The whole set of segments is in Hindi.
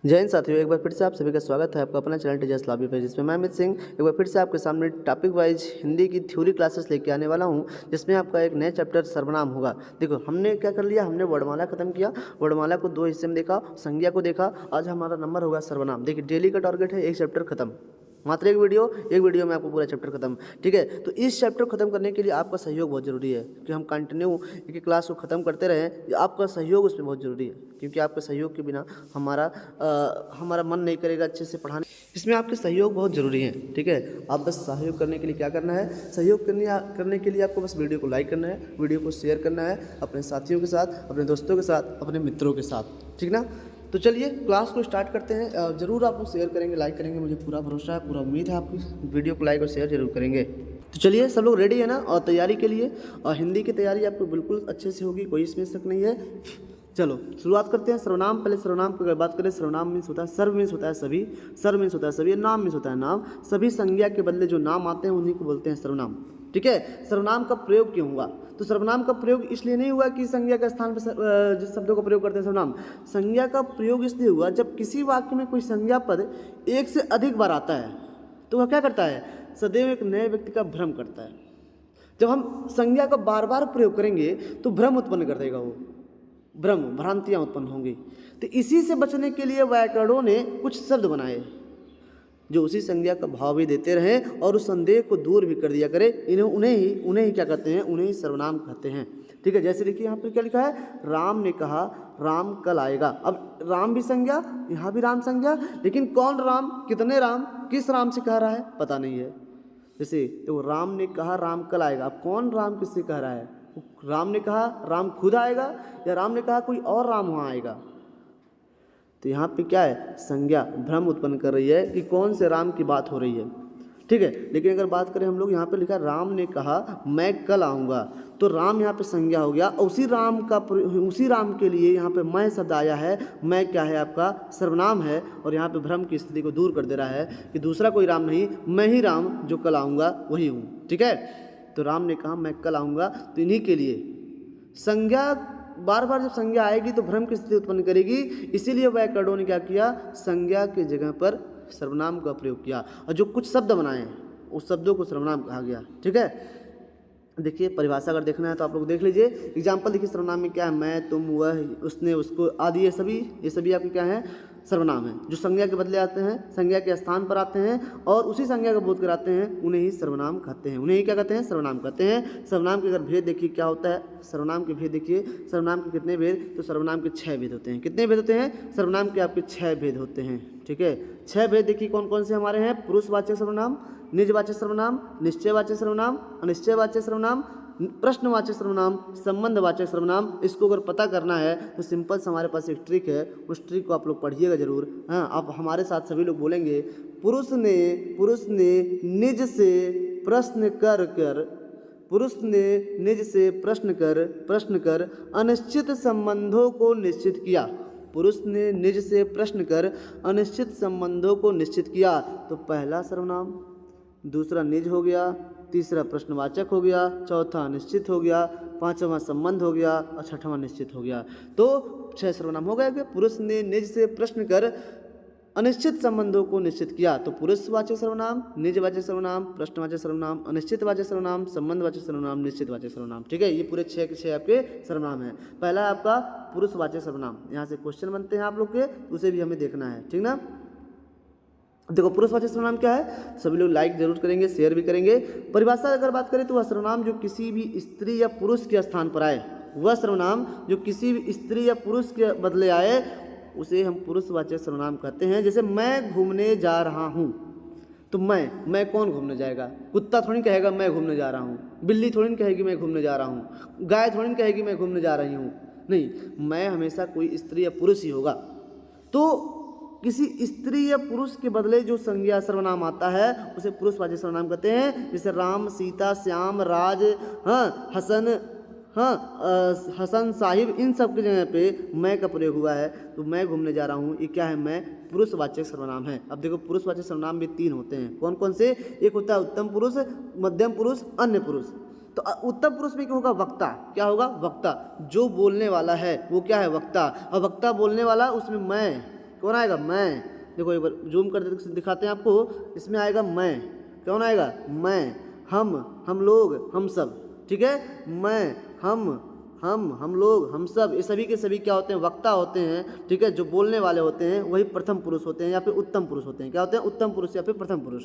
जय हिंद साथियों, एक बार फिर से आप सभी का स्वागत है आपका अपना चैनल टीचर्स लॉबी पे, जिसमें मैं अमित सिंह एक बार फिर से आपके सामने टॉपिक वाइज हिंदी की थ्योरी क्लासेस लेके आने वाला हूं, जिसमें आपका एक नया चैप्टर सर्वनाम होगा। देखो, हमने क्या कर लिया, हमने वर्णमाला खत्म किया। वर्णमाला को दो हिस्से में देखा, संज्ञा को देखा। आज हमारा नंबर होगा सर्वनाम। देखिए, डेली का टारगेट है एक चैप्टर खत्म, मात्र एक वीडियो में आपको पूरा चैप्टर खत्म। ठीक है, तो इस चैप्टर को खत्म करने के लिए आपका सहयोग बहुत ज़रूरी है कि हम कंटिन्यू एक क्लास को ख़त्म करते रहें। आपका सहयोग उसमें बहुत ज़रूरी है, क्योंकि आपके सहयोग के बिना हमारा मन नहीं करेगा अच्छे से पढ़ाने। इसमें आपके सहयोग बहुत ज़रूरी है। ठीक है, आप बस सहयोग करने के लिए क्या करना है, सहयोग करने के लिए आपको बस वीडियो को लाइक करना है, वीडियो को शेयर करना है अपने साथियों के साथ, अपने दोस्तों के साथ, अपने मित्रों के साथ। ठीक ना, तो चलिए क्लास को स्टार्ट करते हैं। ज़रूर आप लोग शेयर करेंगे, लाइक करेंगे, मुझे पूरा भरोसा है, पूरा उम्मीद है आपकी वीडियो को लाइक और शेयर जरूर करेंगे। तो चलिए, सब लोग रेडी है ना और तैयारी के लिए। और हिंदी की तैयारी आपको बिल्कुल अच्छे से होगी, कोई इसमें शक नहीं है। चलो शुरुआत करते हैं। सर्वनाम, पहले सर्वनाम की अगर बात करें, सर्वनाम मीन्स होता है, सर्व मीन्स होता है सभी, सर्व मीन्स होता है सभी, नाम मीन्स होता है नाम। सभी संज्ञा के बदले जो नाम आते हैं उन्हीं को बोलते हैं सर्वनाम। ठीक है, सर्वनाम का प्रयोग क्यों हुआ? तो सर्वनाम का प्रयोग इसलिए नहीं हुआ कि संज्ञा के स्थान पर जिस शब्दों का प्रयोग करते हैं सर्वनाम। संज्ञा का प्रयोग इसलिए हुआ जब किसी वाक्य में कोई संज्ञा पद एक से अधिक बार आता है तो वह क्या करता है, सदैव एक नए व्यक्ति का भ्रम करता है। जब हम संज्ञा का बार बार प्रयोग करेंगे तो भ्रम उत्पन्न कर देगा, वो भ्रांतियाँ उत्पन्न होंगी। तो इसी से बचने के लिए व्याकरणों ने कुछ शब्द बनाए जो उसी संज्ञा का भाव भी देते रहें और उस संदेह को दूर भी कर दिया करे। उन्हें ही क्या कहते हैं, उन्हें ही सर्वनाम कहते हैं। ठीक है, जैसे देखिए यहाँ पर क्या लिखा है, राम ने कहा राम कल आएगा। अब राम भी संज्ञा, यहाँ भी राम संज्ञा, लेकिन कौन राम, कितने राम, किस राम से कह रहा है पता नहीं है। जैसे तो राम ने कहा राम कल आएगा, अब कौन राम किससे कह रहा है? राम ने कहा राम खुद आएगा या राम ने कहा कोई और राम वहाँ आएगा? तो यहाँ पे क्या है, संज्ञा भ्रम उत्पन्न कर रही है कि कौन से राम की बात हो रही है। ठीक है, लेकिन अगर बात करें हम लोग, यहाँ पे लिखा है राम ने कहा मैं कल आऊँगा, तो राम यहाँ पे संज्ञा हो गया। उसी राम के लिए यहाँ पे मैं शब्द आया है। मैं क्या है, आपका सर्वनाम है, और यहाँ पे भ्रम की स्थिति को दूर कर दे रहा है कि दूसरा कोई राम नहीं, मैं ही राम जो कल आऊँगा वही हूँ। ठीक है, तो राम ने कहा मैं कल आऊँगा, तो इन्हीं के लिए संज्ञा बार बार जब संज्ञा आएगी तो भ्रम की स्थिति उत्पन्न करेगी। इसीलिए व्याकरणों ने क्या किया, संज्ञा की जगह पर सर्वनाम का प्रयोग किया, और जो कुछ शब्द बनाए उस शब्दों को सर्वनाम कहा गया। ठीक है, देखिए परिभाषा अगर देखना है तो आप लोग देख लीजिए। एग्जाम्पल देखिए, सर्वनाम में क्या है, मैं, तुम, वह, उसने, उसको आदि, ये सभी आपके क्या है, सर्वनाम है। जो संज्ञा के बदले आते हैं, संज्ञा के स्थान पर आते हैं और उसी संज्ञा का बोध कराते हैं, उन्हें ही सर्वनाम कहते हैं। उन्हें ही क्या कहते हैं, सर्वनाम कहते हैं। सर्वनाम के अगर भेद देखिए क्या होता है, सर्वनाम के भेद देखिए, सर्वनाम के कितने भेद, तो सर्वनाम के 6 भेद होते हैं। कितने भेद होते हैं, सर्वनाम के आपके 6 भेद होते हैं। ठीक है, 6 भेद देखिए कौन कौन से हमारे हैं, पुरुषवाचक सर्वनाम, निजवाचक सर्वनाम, निश्चयवाचक सर्वनाम, अनिश्चयवाचक सर्वनाम, प्रश्नवाचक सर्वनाम, संबंधवाचक सर्वनाम। इसको अगर पता करना है तो सिंपल से हमारे पास एक ट्रिक है, उस ट्रिक को आप लोग पढ़िएगा जरूर। हाँ, आप हमारे साथ सभी लोग बोलेंगे, पुरुष ने निज से प्रश्न कर पुरुष ने निज से प्रश्न कर अनिश्चित संबंधों को निश्चित किया। पुरुष ने निज से प्रश्न कर अनिश्चित संबंधों को निश्चित किया। तो पहला सर्वनाम, दूसरा निज हो गया, तीसरा प्रश्नवाचक हो गया, चौथा निश्चित हो गया, पांचवा संबंध हो गया और छठवां निश्चित हो गया। तो 6 सर्वनाम हो गए। पुरुष ने निज से प्रश्न कर अनिश्चित संबंधों को निश्चित किया। तो पुरुषवाचक सर्वनाम, निजवाचक सर्वनाम, प्रश्नवाचक सर्वनाम, अनिश्चितवाचक सर्वनाम, संबंधवाचक सर्वनाम, निश्चितवाचक सर्वनाम। ठीक है, ये पूरे 6 के 6 आपके सर्वनाम है। पहला है आपका पुरुषवाचक सर्वनाम, यहाँ से क्वेश्चन बनते हैं आप लोग के, उसे भी हमें देखना है। ठीक ना, देखो पुरुषवाचक सर्वनाम क्या है, सभी लोग लाइक जरूर करेंगे, शेयर भी करेंगे। परिभाषा अगर बात करें तो वह सर्वनाम जो किसी भी स्त्री या पुरुष के स्थान पर आए, वह सर्वनाम जो किसी भी स्त्री या पुरुष के बदले आए उसे हम पुरुषवाचक सर्वनाम कहते हैं। जैसे मैं घूमने जा रहा हूँ, तो मैं कौन घूमने जाएगा, कुत्ता थोड़ी कहेगा मैं घूमने जा रहा हूँ, बिल्ली थोड़ी कहेगी मैं घूमने जा रहा हूँ, गाय थोड़ी कहेगी मैं घूमने जा रही हूँ। नहीं, मैं हमेशा कोई स्त्री या पुरुष ही होगा। तो किसी स्त्री या पुरुष के बदले जो संज्ञा सर्वनाम आता है उसे पुरुषवाचक सर्वनाम कहते हैं। जैसे राम, सीता, श्याम, राज, हसन, साहिब, इन सब की जगह पे मैं का प्रयोग हुआ है। तो मैं घूमने जा रहा हूँ, ये क्या है, मैं पुरुषवाचक सर्वनाम है। अब देखो पुरुषवाचक सर्वनाम भी 3 होते हैं। कौन कौन से, एक होता है उत्तम पुरुष, मध्यम पुरुष, अन्य पुरुष। तो उत्तम पुरुष में क्या होगा, वक्ता। क्या होगा, वक्ता। जो बोलने वाला है वो क्या है, वक्ता। और वक्ता बोलने वाला, उसमें मैं कौन आएगा? मैं। देखो एक बार जूम कर देते दिखाते हैं आपको, इसमें आएगा मैं। कौन आएगा? मैं, हम लोग, हम सब। ठीक है, मैं, हम लोग, हम सब, ये सभी के सभी क्या होते हैं? वक्ता होते हैं। ठीक है, जो बोलने वाले होते हैं वही प्रथम पुरुष होते हैं या फिर उत्तम पुरुष होते हैं। क्या होते हैं? उत्तम पुरुष या फिर प्रथम पुरुष।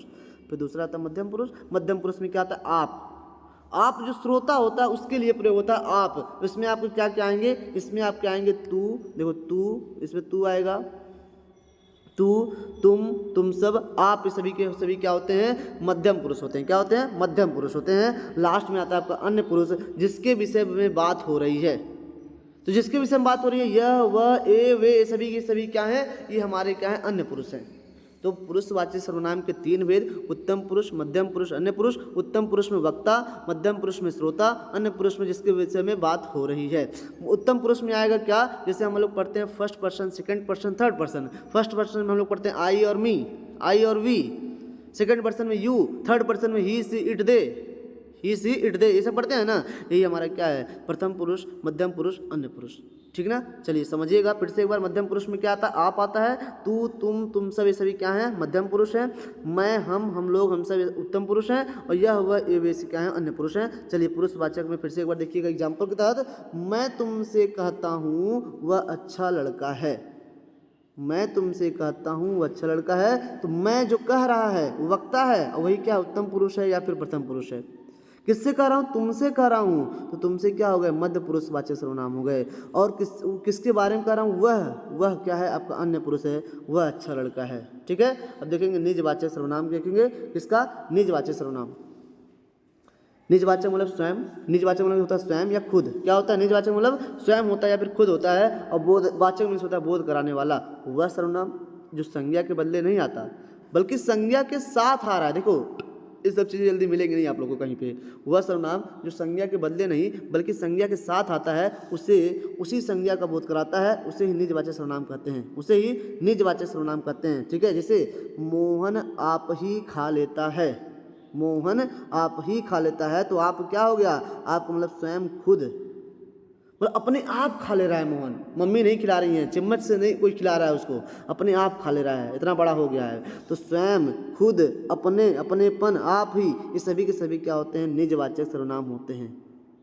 फिर दूसरा आता है मध्यम पुरुष। मध्यम पुरुष में क्या आता है? आप जो श्रोता होता है उसके लिए प्रयोग होता है आप। इसमें आपको क्या क्या आएंगे? इसमें आपके आएंगे तू, देखो तू, इसमें तू आएगा, तू, तुम सब, आप, ये सभी के सभी क्या होते हैं? मध्यम पुरुष होते हैं। क्या होते हैं? मध्यम पुरुष होते हैं। लास्ट में आता है आपका अन्य पुरुष, जिसके विषय में बात हो रही है। तो जिसके विषय में बात हो रही है, यह, वह, ए, वे, ये सभी के सभी क्या है? ये हमारे क्या है? अन्य पुरुष हैं। तो पुरुषवाची सर्वनाम के 3 भेद: उत्तम पुरुष, मध्यम पुरुष, अन्य पुरुष। उत्तम पुरुष में वक्ता, मध्यम पुरुष में श्रोता, अन्य पुरुष में जिसके विषय में बात हो रही है। उत्तम पुरुष में आएगा क्या? जैसे हम लोग पढ़ते हैं first person, second person, third person. First person में हम लोग पढ़ते हैं आई और मी, आई और वी। सेकंड पर्सन में यू, थर्ड पर्सन में ही, सी, it, they, he, C, it, दे, ये सब पढ़ते हैं ना। यही हमारा क्या है? प्रथम पुरुष, मध्यम पुरुष, अन्य पुरुष। ठीक ना? चलिए समझिएगा फिर से एक बार। मध्यम पुरुष में क्या आता है? आप आता है। तू, तुम सब, ये सभी क्या हैं? मध्यम पुरुष हैं। मैं, हम लोग, हम सब उत्तम पुरुष हैं। और यह, वह, ये, वे क्या हैं? अन्य पुरुष हैं। चलिए पुरुषवाचक में फिर से एक बार देखिएगा एग्जाम्पल के तहत। मैं तुमसे कहता हूँ वह अच्छा लड़का है। मैं तुमसे कहता हूँ वह अच्छा लड़का है। तो मैं जो कह रहा है वो वक्ता है, और वही क्या? उत्तम पुरुष है या फिर प्रथम पुरुष है। किससे कह रहा हूँ? तुमसे कह रहा हूँ। तो तुमसे क्या हो गए? मध्य पुरुषवाचक सर्वनाम हो गए। और किसके बारे में कह रहा हूँ? वह क्या है? आपका अन्य पुरुष है, वह अच्छा लड़का है। ठीक है, अब देखेंगे निजवाचक सर्वनाम। देखेंगे किसका? निजवाचक सर्वनाम। निजवाचक मतलब स्वयं। निजवाचक मतलब होता है स्वयं या खुद। क्या होता है? निजवाचक मतलब स्वयं होता है या फिर खुद होता है। और बोधवाचक मतलब होता है बोध कराने वाला। वह सर्वनाम जो संज्ञा के बदले नहीं आता बल्कि संज्ञा के साथ आ रहा है। देखो ये सब चीज़ें जल्दी मिलेंगी नहीं आप लोगों को कहीं पे। वह सर्वनाम जो संज्ञा के बदले नहीं बल्कि संज्ञा के साथ आता है, उसे उसी संज्ञा का बोध कराता है, उसे ही निजवाचक सर्वनाम कहते हैं। उसे ही निजवाचक सर्वनाम कहते हैं। ठीक है, जैसे मोहन आप ही खा लेता है। मोहन आप ही खा लेता है, तो आप क्या हो गया? आपको मतलब स्वयं खुद, मतलब अपने आप खा ले रहा है मोहन। मम्मी नहीं खिला रही है, चम्मच से नहीं कोई खिला रहा है उसको, अपने आप खा ले रहा है, इतना बड़ा हो गया है। तो स्वयं, खुद, अपने, अपनेपन, आप ही, ये सभी के सभी क्या होते हैं? निजवाचक सर्वनाम होते हैं।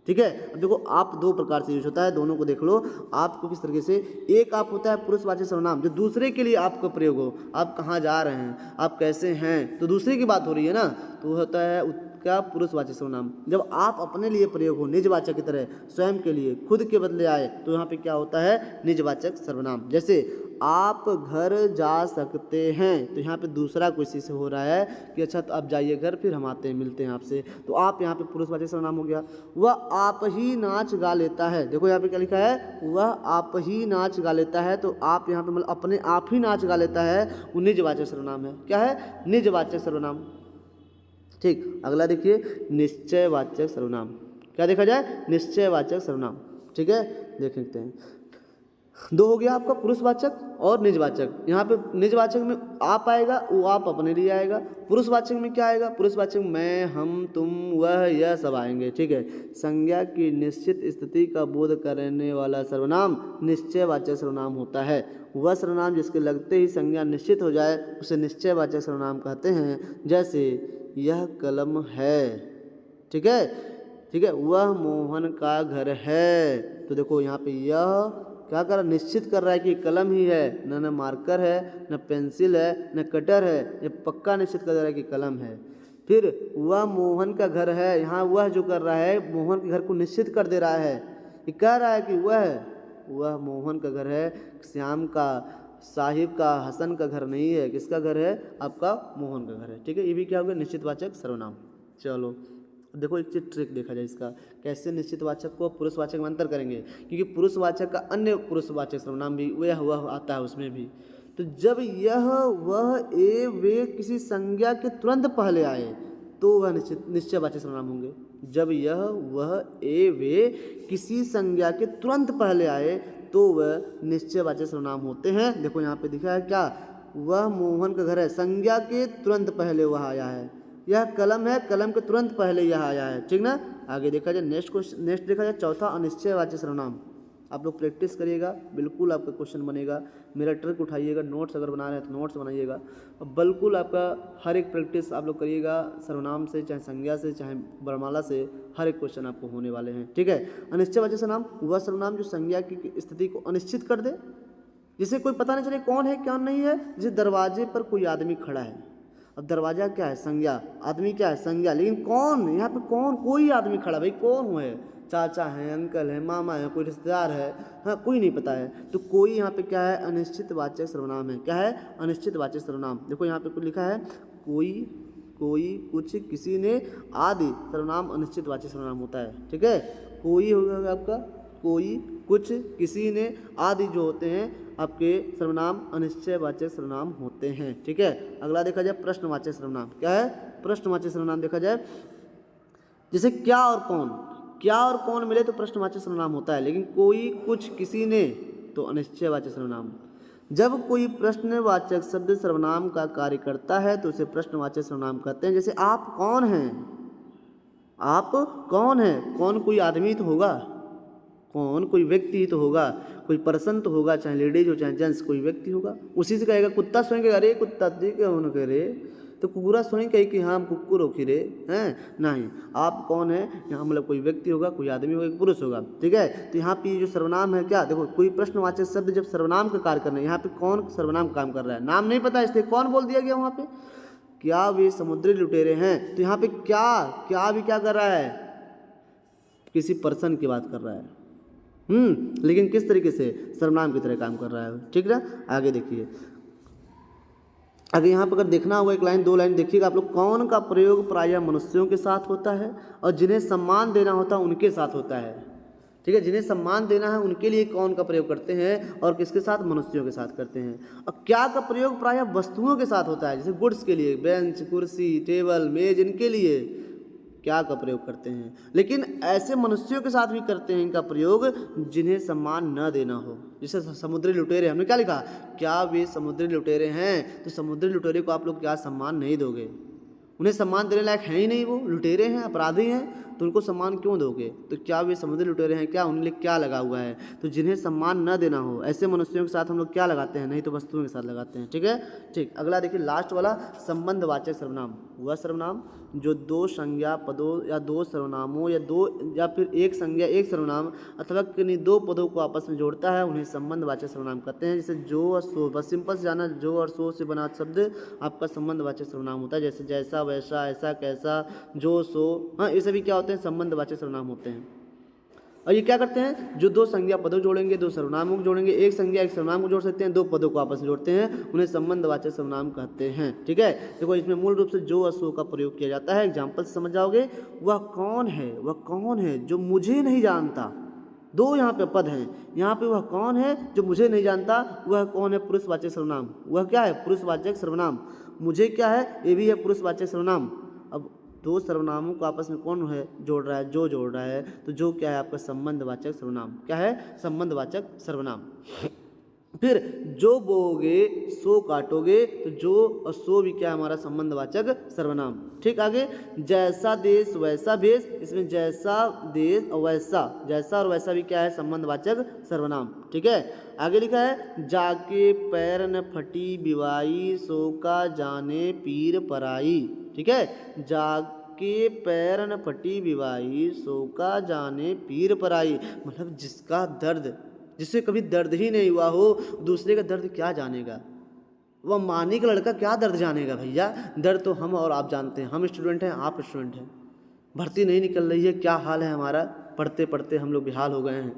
ठीक है, अब देखो आप दो प्रकार से यूज होता है, दोनों को देख लो। आपको किस तरीके से? एक आप होता है पुरुषवाचक सर्वनाम जो दूसरे के लिए आपका प्रयोग हो। आप कहाँ जा रहे हैं, आप कैसे हैं, तो दूसरे की बात हो रही है ना, तो होता है क्या? पुरुषवाचक सर्वनाम। जब आप अपने लिए प्रयोग हो निजवाचक की तरह, स्वयं के लिए, खुद के बदले आए, तो यहाँ पे क्या होता है? निजवाचक सर्वनाम। जैसे आप घर जा सकते हैं, तो यहाँ पे दूसरा किसी से हो रहा है कि अच्छा तो आप जाइए घर, फिर हम आते हैं, मिलते हैं आपसे, तो आप यहाँ पे पुरुषवाचक सर्वनाम हो गया। वह आप ही नाच गा लेता है। देखो यहाँ पे क्या लिखा है? वह आप ही नाच गा लेता है, तो आप यहाँ पे मतलब अपने आप ही नाच गा लेता है, वो निजवाचक सर्वनाम है। क्या है? निजवाचक सर्वनाम। ठीक, अगला देखिए निश्चयवाचक सर्वनाम। क्या देखा जाए? निश्चयवाचक सर्वनाम। ठीक है, देख लेते हैं। दो हो गया आपका पुरुषवाचक और निजवाचक। यहाँ पे निजवाचक में आप आएगा, वो आप अपने लिए आएगा। पुरुषवाचक में क्या आएगा? पुरुषवाचक मैं, हम, तुम, वह, यह सब आएंगे। ठीक है, संज्ञा की निश्चित स्थिति का बोध करने वाला सर्वनाम निश्चयवाचक सर्वनाम होता है। वह सर्वनाम जिसके लगते ही संज्ञा निश्चित हो जाए उसे निश्चयवाचक सर्वनाम कहते हैं। जैसे यह कलम है। ठीक है, ठीक है, वह मोहन का घर है। तो देखो यहाँ पे यह क्या कर रहा? निश्चित कर रहा है कि कलम ही है, न मार्कर है, न पेंसिल है, न कटर है। ये पक्का निश्चित कर रहा है कि कलम है। फिर वह मोहन का घर है, यहाँ वह जो कर रहा है मोहन के घर को निश्चित कर दे रहा है। ये कह रहा है कि वह मोहन का घर है, श्याम का, साहिब का, हसन का घर नहीं है। किसका घर है? आपका मोहन का घर है। ठीक है, ये भी क्या हो गया? निश्चितवाचक सर्वनाम। चलो देखो एक चीज ट्रिक देखा जाए इसका, कैसे निश्चितवाचक को पुरुषवाचक में अंतर करेंगे, क्योंकि पुरुषवाचक का अन्य पुरुषवाचक सर्वनाम भी वह आता है उसमें भी। तो जब यह, वह, ए, वे किसी संज्ञा के तुरंत पहले आए तो वह निश्चयवाचक सर्वनाम होंगे। जब यह, वह, ए, वे किसी संज्ञा के तुरंत पहले आए तो वह निश्चयवाचक सर्वनाम होते हैं। देखो यहाँ पे दिखा है क्या? वह मोहन का घर है, संज्ञा के तुरंत पहले वह आया है। यह कलम है, कलम के तुरंत पहले यह आया है। ठीक ना? आगे देखा जाए नेक्स्ट देखा जाए चौथा अनिश्चयवाचक सर्वनाम। आप लोग प्रैक्टिस करिएगा, बिल्कुल आपका क्वेश्चन बनेगा। मेरा ट्रिक उठाइएगा, नोट्स अगर बना रहे हैं तो नोट्स बनाइएगा और बिल्कुल आपका हर एक प्रैक्टिस आप लोग करिएगा, सर्वनाम से चाहे संज्ञा से चाहे वर्णमाला से हर एक क्वेश्चन आपको होने वाले हैं, ठीक है। अनिश्चयवाची सर्वनाम वह सर्वनाम जो संज्ञा की स्थिति को अनिश्चित कर दे, जिसे कोई पता नहीं चले कौन है कौन नहीं है। जैसे दरवाजे पर कोई आदमी खड़ा है, अब दरवाजा क्या है, संज्ञा, आदमी क्या है, संज्ञा, लेकिन कौन, यहाँ पे कौन, कोई आदमी खड़ा, भाई कौन हुआ है, चाचा हैं, अंकल हैं, मामा है, कोई रिश्तेदार है, हाँ कोई नहीं पता है। तो कोई यहाँ पे क्या है, अनिश्चित वाचक सर्वनाम है। क्या है, अनिश्चित वाचक सर्वनाम। देखो यहाँ पे कुछ लिखा है, कोई, कोई, कुछ, किसी ने, आदि सर्वनाम अनिश्चित वाचक सर्वनाम होता है, ठीक है। कोई होगा आपका, कोई, कुछ, किसी ने, आदि जो होते हैं आपके सर्वनाम अनिश्चयवाचक सर्वनाम होते हैं, ठीक है। अगला देखा जाए प्रश्नवाचक सर्वनाम। क्या है, प्रश्नवाचक सर्वनाम देखा जाए, जैसे क्या और कौन, क्या और कौन मिले तो प्रश्नवाचक सर्वनाम होता है, लेकिन कोई, कुछ, किसी ने तो अनिश्चयवाचक सर्वनाम। जब कोई प्रश्नवाचक शब्द सर्वनाम का कार्य करता है तो उसे प्रश्नवाचक सर्वनाम कहते हैं। जैसे आप कौन हैं, आप कौन हैं, कौन कोई आदमी तो होगा, कौन कोई व्यक्ति तो होगा, कोई पर्सन तो होगा, चाहे लेडीज हो चाहे जेंट्स, कोई व्यक्ति होगा। उसी से कहेगा कुत्ता सोएंगे, अरे कुत्ता देखे उन करे तो कुकुरा सोएंगे कहे कि हाँ हम कुकुर होखी रे हैं, नहीं, आप कौन है, यहाँ मतलब कोई व्यक्ति होगा, कोई आदमी होगा, पुरुष होगा, ठीक है। तो यहाँ पे जो सर्वनाम है, क्या देखो, कोई प्रश्नवाचक शब्द जब सर्वनाम का कार्य करना है, यहाँ पे कौन सर्वनाम काम कर रहा है, नाम नहीं पता इसलिए कौन बोल दिया गया वहाँ पे। क्या वे समुद्री लुटेरे हैं, तो यहाँ पे क्या, क्या भी क्या कर रहा है, किसी पर्सन की बात कर रहा है, लेकिन किस तरीके से, सर्वनाम की तरह काम कर रहा है, ठीक ना। आगे देखिए, अगर यहाँ पर अगर देखना होगा एक लाइन दो लाइन देखिएगा आप लोग, कौन का प्रयोग प्रायः मनुष्यों के साथ होता है और जिन्हें सम्मान देना होता है उनके साथ होता है, ठीक है। जिन्हें सम्मान देना है उनके लिए कौन का प्रयोग करते हैं और किसके साथ, मनुष्यों के साथ करते हैं। और क्या का प्रयोग प्रायः वस्तुओं के साथ होता है, जैसे गुड्स के लिए, बेंच, कुर्सी, टेबल, मेज, इनके लिए क्या का प्रयोग करते हैं। लेकिन ऐसे मनुष्यों के साथ भी करते हैं इनका प्रयोग जिन्हें सम्मान न देना हो। जैसे समुद्री लुटेरे, हमने क्या लिखा, क्या वे समुद्री लुटेरे हैं, तो समुद्री लुटेरे को आप लोग क्या सम्मान नहीं दोगे, उन्हें सम्मान देने लायक है ही नहीं, वो लुटेरे हैं, अपराधी हैं, तो उनको सम्मान क्यों दोगे। तो क्या वे समुद्री लुटेरे हैं, क्या उन्हें क्या लगा हुआ है, तो जिन्हें सम्मान न देना हो ऐसे मनुष्यों के साथ हम लोग क्या लगाते हैं, नहीं तो वस्तुओं के साथ लगाते हैं, ठीक है। ठीक, अगला देखिए लास्ट वाला, संबंधवाचक सर्वनाम। वह सर्वनाम जो दो संज्ञा पदों या दो सर्वनामों या दो या फिर एक संज्ञा एक सर्वनाम अथवा किन्हीं दो पदों को आपस में जोड़ता है उन्हें संबंधवाचक सर्वनाम कहते हैं। जैसे जो और सो, बस सिंपल से जाना, जो और सो से बना शब्द आपका संबंधवाचक सर्वनाम होता है। जैसे जैसा, वैसा, ऐसा, कैसा, जो, सो, हाँ ये सभी क्या होते हैं, संबंधवाचक सर्वनाम होते हैं। और ये क्या करते हैं, जो दो संज्ञा पदों जोड़ेंगे, दो सर्वनामों को जोड़ेंगे, एक संज्ञा एक सर्वनाम को जोड़ सकते हैं, दो पदों को आपस में जोड़ते हैं, उन्हें संबंधवाचक सर्वनाम कहते हैं, ठीक है। देखो इसमें मूल रूप से जो और सो का प्रयोग किया जाता है। एग्जाम्पल से समझ जाओगे, वह कौन है, वह कौन है जो मुझे नहीं जानता, दो यहाँ पे पद हैं, यहाँ पे वह कौन है जो मुझे नहीं जानता, वह कौन है, पुरुषवाचक सर्वनाम। वह क्या है, पुरुषवाचक सर्वनाम। मुझे क्या है, ये भी है पुरुषवाचक सर्वनाम। अब दो सर्वनामों को आपस में कौन है जोड़ रहा है, जो जोड़ रहा है, तो जो क्या है आपका संबंधवाचक सर्वनाम। क्या है, संबंधवाचक सर्वनाम। फिर जो बोओगे सो काटोगे, तो जो और सो भी क्या है हमारा संबंधवाचक सर्वनाम। ठीक, आगे जैसा देश वैसा भेष, इसमें जैसा देश और वैसा, जैसा और वैसा भी क्या है संबंधवाचक सर्वनाम। ठीक है, आगे लिखा है जाके पैर न फटी बिवाई, सो का जाने पीर पराई। ठीक है, जाके पैर न फटी बिवाई, सो का जाने पीर पराई, मतलब जिसका दर्द, जिससे कभी दर्द ही नहीं हुआ हो, दूसरे का दर्द क्या जानेगा। वह मानी का लड़का क्या दर्द जानेगा भैया, दर्द तो हम और आप जानते हैं। हम स्टूडेंट हैं, आप स्टूडेंट हैं, भर्ती नहीं निकल रही है, क्या हाल है हमारा, पढ़ते पढ़ते हम लोग बेहाल हो गए हैं,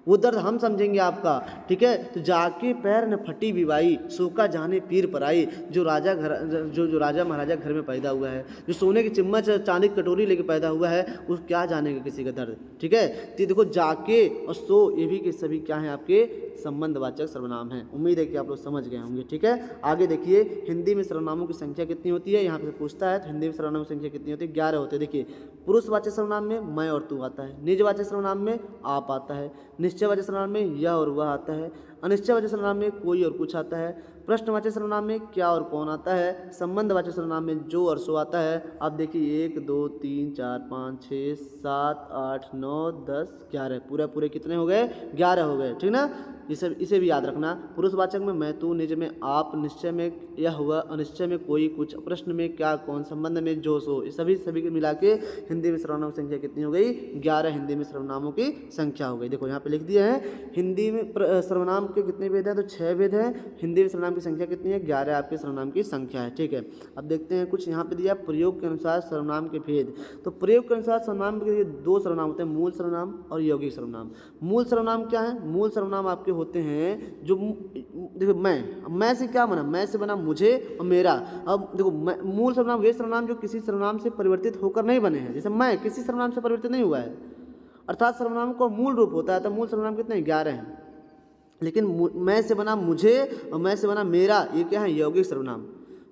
वो दर्द हम समझेंगे आपका। ठीक है, तो जाके पैर न फटी बिवाई, सोका जाने पीर पराई, जो राजा घर जो राजा महाराजा घर में पैदा हुआ है, जो सोने की चम्मच चांदी की कटोरी लेके पैदा हुआ है, वो क्या जानेगा किसी का दर्द। ठीक है, तो देखो जाके और सो ये भी के सभी क्या हैं आपके संबंधवाचक सर्वनाम हैं। उम्मीद है कि आप लोग समझ गए होंगे। ठीक है, आगे देखिए हिंदी में सर्वनामों की संख्या कितनी होती है, यहाँ पे पूछता है, तो हिंदी में सर्वनामों की संख्या कितनी होती है, 11 होते हैं। देखिए पुरुषवाचक सर्वनाम में मैं और तू आता है, निजवाचक सर्वनाम में आप आता है, निश्चयवाचक सर्वनाम में यह और वह आता है, अनिश्चयवाची सर्वनाम में कोई और कुछ आता है। प्रश्नवाचक सर्वनाम में क्या और कौन आता है। संबंधवाचक सर्वनाम में जो और सो आता है। आप देखिए 1 2 3 4 5 6 7 8 9 10 11 पूरे कितने हो गए, 11 हो गए, ठीक ना। इसे भी याद रखना। पुरुषवाचक में मैं तू, निज में आप, निश्चय में यह हुआ, अनिश्चय में कोई कुछ, प्रश्न में क्या कौन, संबंध में जो सो, ये सभी के मिला के हिंदी में सर्वनामों की संख्या कितनी हो गई, 11 हिंदी में सर्वनामों की संख्या हो गई। देखो यहाँ पे लिख दिए हैं हिंदी में सर्वनाम के कितने भेद हैं, तो 6 भेद हैं। हिंदी में सर्वनाम की संख्या कितनी है, 11 आपके सर्वनाम की संख्या है, ठीक है। अब देखते हैं कुछ यहाँ पे दिया प्रयोग के अनुसार सर्वनाम के भेद। तो प्रयोग के अनुसार सर्वनाम के 2 सर्वनाम होते हैं, मूल सर्वनाम और यौगिक सर्वनाम। मूल सर्वनाम क्या है, मूल सर्वनाम आपके होते हैं जो देखो मैं से क्या बना, मैं से बना मुझे और मेरा। अब देखो मूल सर्वनाम वे सर्वनाम जो किसी सर्वनाम से परिवर्तित होकर नहीं बने हैं। जैसे मैं किसी सर्वनाम से परिवर्तित नहीं हुआ है, अर्थात सर्वनाम को मूल रूप होता है। तो मूल सर्वनाम कितने, 11 हैं। लेकिन मैं से बना मुझे और मैं से बना मेरा, ये क्या है, यौगिक सर्वनाम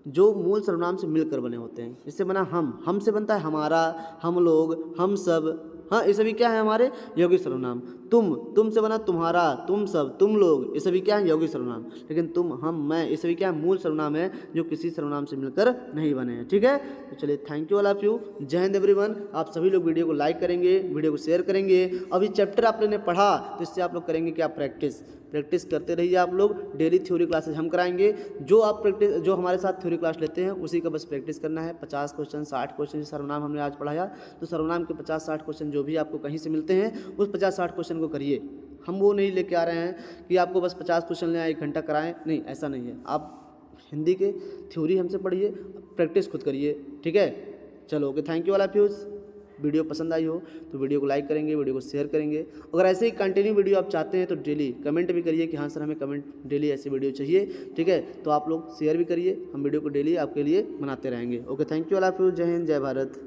जो मूल सर्वनाम से मिलकर बने होते हैं। इससे बना हम से बनता है हमारा, हम लोग, हम सब, हाँ ये सभी क्या है हमारे यौगिक सर्वनाम। तुम से बना तुम्हारा, तुम सब, तुम लोग, ये सभी क्या है यौगिक सर्वनाम। लेकिन तुम, हम, मैं, ये सभी क्या है मूल सर्वनाम है जो किसी सर्वनाम से मिलकर नहीं बने हैं, ठीक है। तो चलिए thank you all of you, जय हिंद एवरीवन। आप सभी लोग वीडियो को लाइक करेंगे, वीडियो को शेयर करेंगे। अभी चैप्टर आपने पढ़ा तो इससे आप लोग करेंगे क्या, प्रैक्टिस करते रहिए। आप लोग डेली थ्योरी क्लासेज हम कराएंगे। जो हमारे साथ थ्योरी क्लास लेते हैं उसी का बस प्रैक्टिस करना है। 50 क्वेश्चन 60 क्वेश्चन सर्वनाम हमने आज पढ़ाया, तो सर्वनाम के 50-60 क्वेश्चन जो भी आपको कहीं से मिलते हैं उस 50-60 क्वेश्चन को करिए। हम वो नहीं लेके आ रहे हैं कि आपको बस 50 क्वेश्चन ले आए 1 घंटा कराएं, नहीं ऐसा नहीं है। आप हिंदी के थ्योरी हमसे पढ़िए, प्रैक्टिस खुद करिए, ठीक है। चलो okay, thank you all of you. Video पसंद आई हो तो वीडियो को लाइक करेंगे, वीडियो को शेयर करेंगे। अगर ऐसे ही कंटिन्यू वीडियो आप चाहते हैं तो डेली कमेंट भी करिए कि हाँ सर हमें कमेंट डेली ऐसी वीडियो चाहिए, ठीक है। तो आप लोग शेयर भी करिए, हम वीडियो को डेली आपके लिए बनाते रहेंगे। Okay, thank you all of you, जय हिंद, जय भारत।